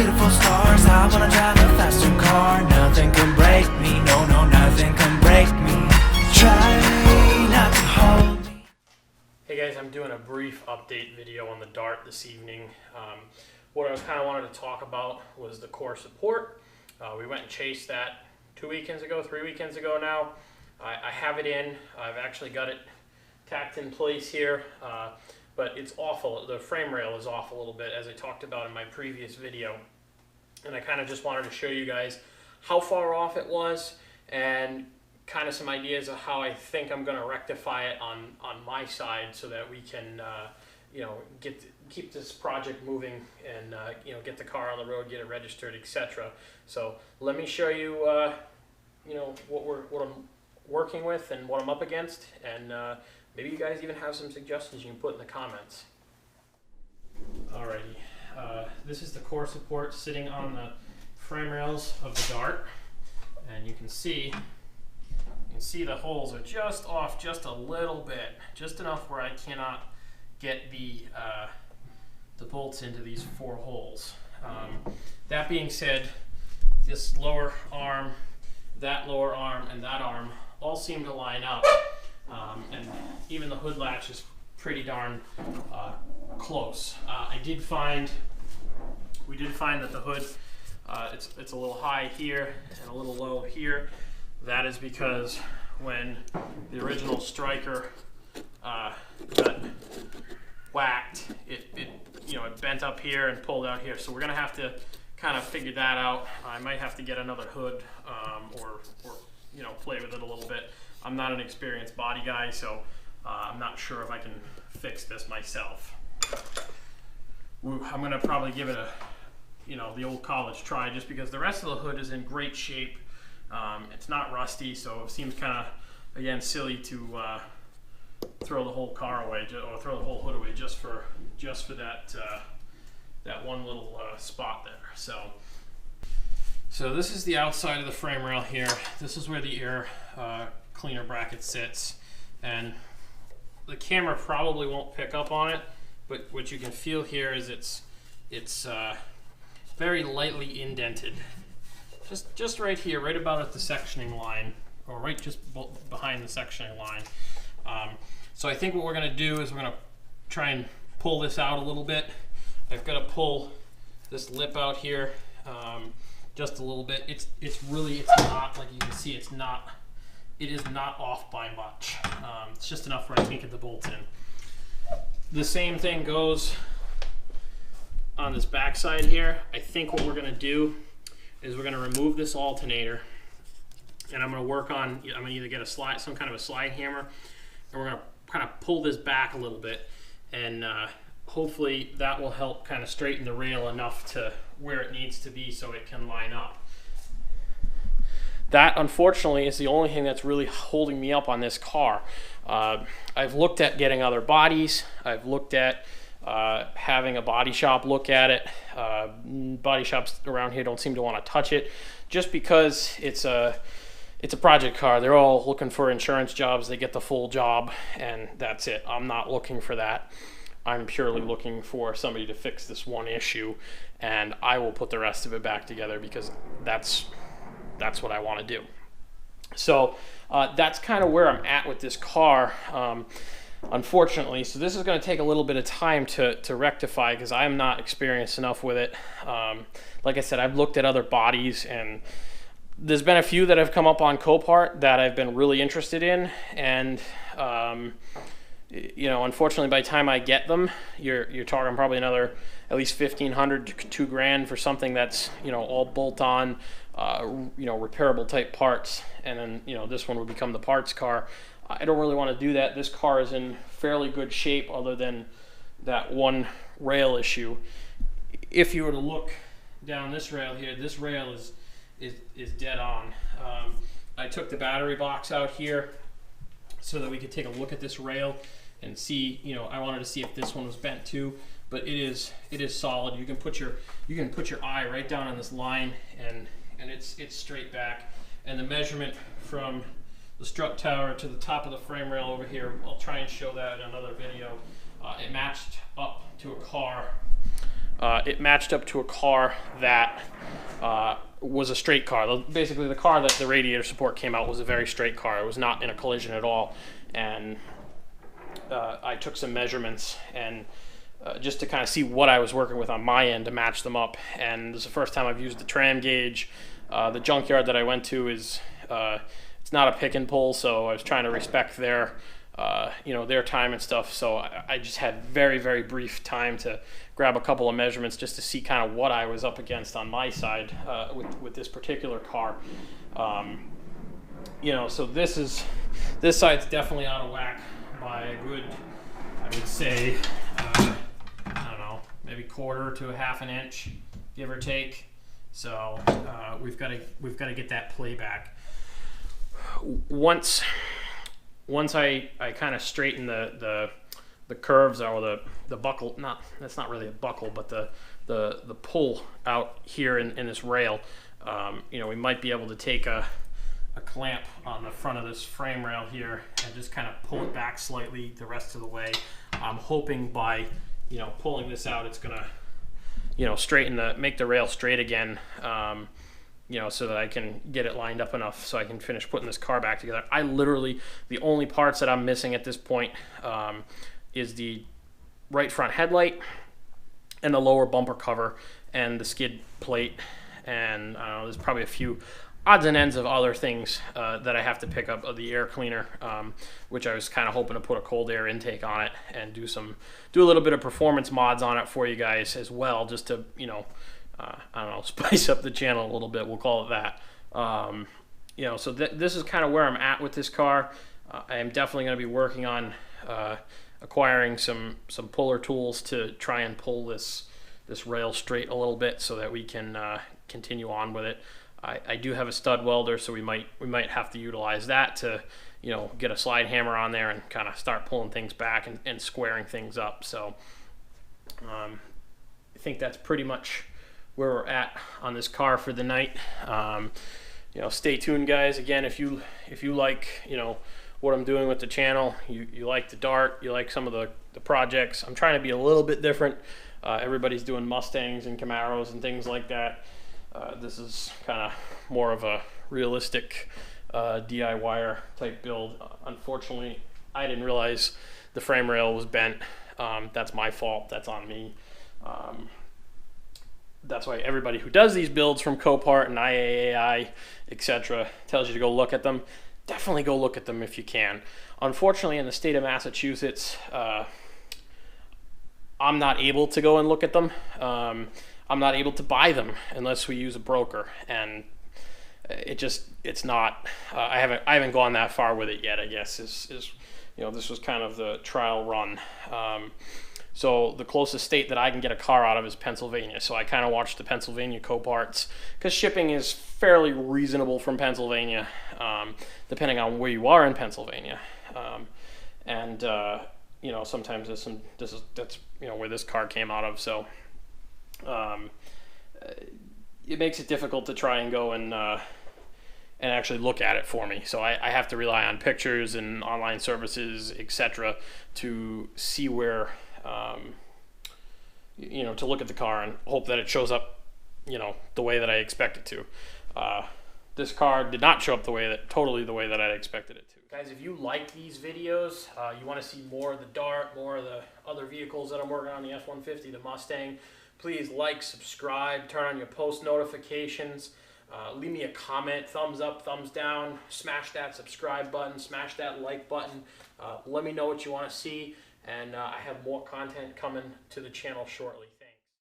beautiful stars. I wanna drive a faster car. Nothing can break me, no, no, nothing can break me. Try not to hold me. Hey guys, I'm doing a brief update video on the Dart this evening. What I kind of wanted to talk about was the core support. We went and chased that 3 weekends ago now. I have it in. I've actually got it tacked in place here, but it's awful. The frame rail is off a little bit, as I talked about in my previous video. And I kind of just wanted to show you guys how far off it was and kind of some ideas of how I think I'm going to rectify it on my side so that we can keep this project moving and get the car on the road, get it registered, etc. So let me show you what I'm working with and what I'm up against, and maybe you guys even have some suggestions you can put in the comments. Alrighty, this is the core support sitting on the frame rails of the Dart, and you can see the holes are just off just a little bit, just enough where I cannot get the bolts into these 4 holes. That being said, this lower arm, that lower arm, and that arm all seem to line up, and even the hood latch is pretty darn close. We did find that the hood, it's a little high here and a little low here. That is because when the original striker got whacked, it bent up here and pulled out here. So we're gonna have to kind of figure that out. I might have to get another hood or play with it a little bit. I'm not an experienced body guy, so I'm not sure if I can fix this myself. I'm gonna probably give it the old college try, just because the rest of the hood is in great shape. It's not rusty, so it seems kind of, again, silly to throw the whole car away or throw the whole hood away just for that one little spot there. So this is the outside of the frame rail here. This is where the air cleaner bracket sits, and the camera probably won't pick up on it, but what you can feel here is it's very lightly indented. Just right here, right about at the sectioning line, or right just behind the sectioning line. So I think what we're going to do is we're going to try and pull this out a little bit. I've got to pull this lip out here just a little bit. It's not, like you can see, it is not off by much. It's just enough where I can't get the bolts in. The same thing goes on this back side here. I think what we're going to do is we're going to remove this alternator, and I'm going to work on, I'm going to either get some kind of a slide hammer, and we're going to kind of pull this back a little bit, and hopefully that will help kind of straighten the rail enough to where it needs to be so it can line up. That, unfortunately, is the only thing that's really holding me up on this car. I've looked at getting other bodies. I've looked at having a body shop look at it. Body shops around here don't seem to want to touch it, just because it's a project car. They're all looking for insurance jobs. They get the full job, and that's it. I'm not looking for that. I'm purely looking for somebody to fix this one issue, and I will put the rest of it back together, because that's what I want to do. So that's kind of where I'm at with this car. Unfortunately, so this is going to take a little bit of time to rectify, because I'm not experienced enough with it. Like I said, I've looked at other bodies, and there's been a few that have come up on Copart that I've been really interested in, and unfortunately, by the time I get them, you're talking probably another at least $1,500 to $2,000 for something that's all bolt-on, repairable type parts, and then this one would become the parts car. I don't really want to do that. This car is in fairly good shape, other than that one rail issue. If you were to look down this rail here, this rail is dead on. I took the battery box out here so that we could take a look at this rail and see. I wanted to see if this one was bent too, but it is solid. You can put your eye right down on this line, and it's straight back. And the measurement from the strut tower to the top of the frame rail over here, I'll try and show that in another video. It matched up to a car it matched up to a car that was a straight car. Basically, the car that the radiator support came out was a very straight car. It was not in a collision at all. And I took some measurements and just to kind of see what I was working with on my end to match them up. And this is the first time I've used the tram gauge. The junkyard that I went to is it's not a pick and pull, so I was trying to respect their their time and stuff. So I just had very, very brief time to grab a couple of measurements just to see kind of what I was up against on my side with this particular car. So this side's definitely out of whack by a good, I would say, I don't know, maybe quarter to a half an inch, give or take. So we've got to get that play back. Once I kind of straighten the curves or the buckle, that's not really a buckle, but the pull out here in this rail, we might be able to take a clamp on the front of this frame rail here and just kind of pull it back slightly the rest of the way. I'm hoping by pulling this out, it's gonna make the rail straight again, so that I can get it lined up enough so I can finish putting this car back together. The only parts that I'm missing at this point is the right front headlight and the lower bumper cover and the skid plate, and there's probably a few odds and ends of other things that I have to pick up of the air cleaner, which I was kind of hoping to put a cold air intake on it and do a little bit of performance mods on it for you guys as well, just to spice up the channel a little bit. We'll call it that. So this is kind of where I'm at with this car. I am definitely going to be working on acquiring some puller tools to try and pull this rail straight a little bit so that we can continue on with it. I do have a stud welder, so we might have to utilize that to get a slide hammer on there and kind of start pulling things back and squaring things up. So I think that's pretty much where we're at on this car for the night. Stay tuned, guys. Again, if you like what I'm doing with the channel, you like the Dart, you like some of the projects. I'm trying to be a little bit different. Everybody's doing Mustangs and Camaros and things like that. This is kind of more of a realistic DIY type build. Unfortunately, I didn't realize the frame rail was bent. That's my fault. That's on me. That's why everybody who does these builds from Copart and IAAI, etc., tells you to go look at them. Definitely go look at them if you can. Unfortunately, in the state of Massachusetts, I'm not able to go and look at them. I'm not able to buy them unless we use a broker, and it's not. I haven't gone that far with it yet. I guess this was kind of the trial run. So the closest state that I can get a car out of is Pennsylvania. So I kind of watched the Pennsylvania Coparts because shipping is fairly reasonable from Pennsylvania, depending on where you are in Pennsylvania. Sometimes that's where this car came out of. So it makes it difficult to try and go and actually look at it for me. So I have to rely on pictures and online services, etc., to see where. To look at the car and hope that it shows up, the way that I expect it to. This car did not show up totally the way that I expected it to. Guys, if you like these videos, you want to see more of the Dart, more of the other vehicles that I'm working on, the F-150, the Mustang, please like, subscribe, turn on your post notifications, leave me a comment, thumbs up, thumbs down, smash that subscribe button, smash that like button. Let me know what you want to see. And I have more content coming to the channel shortly.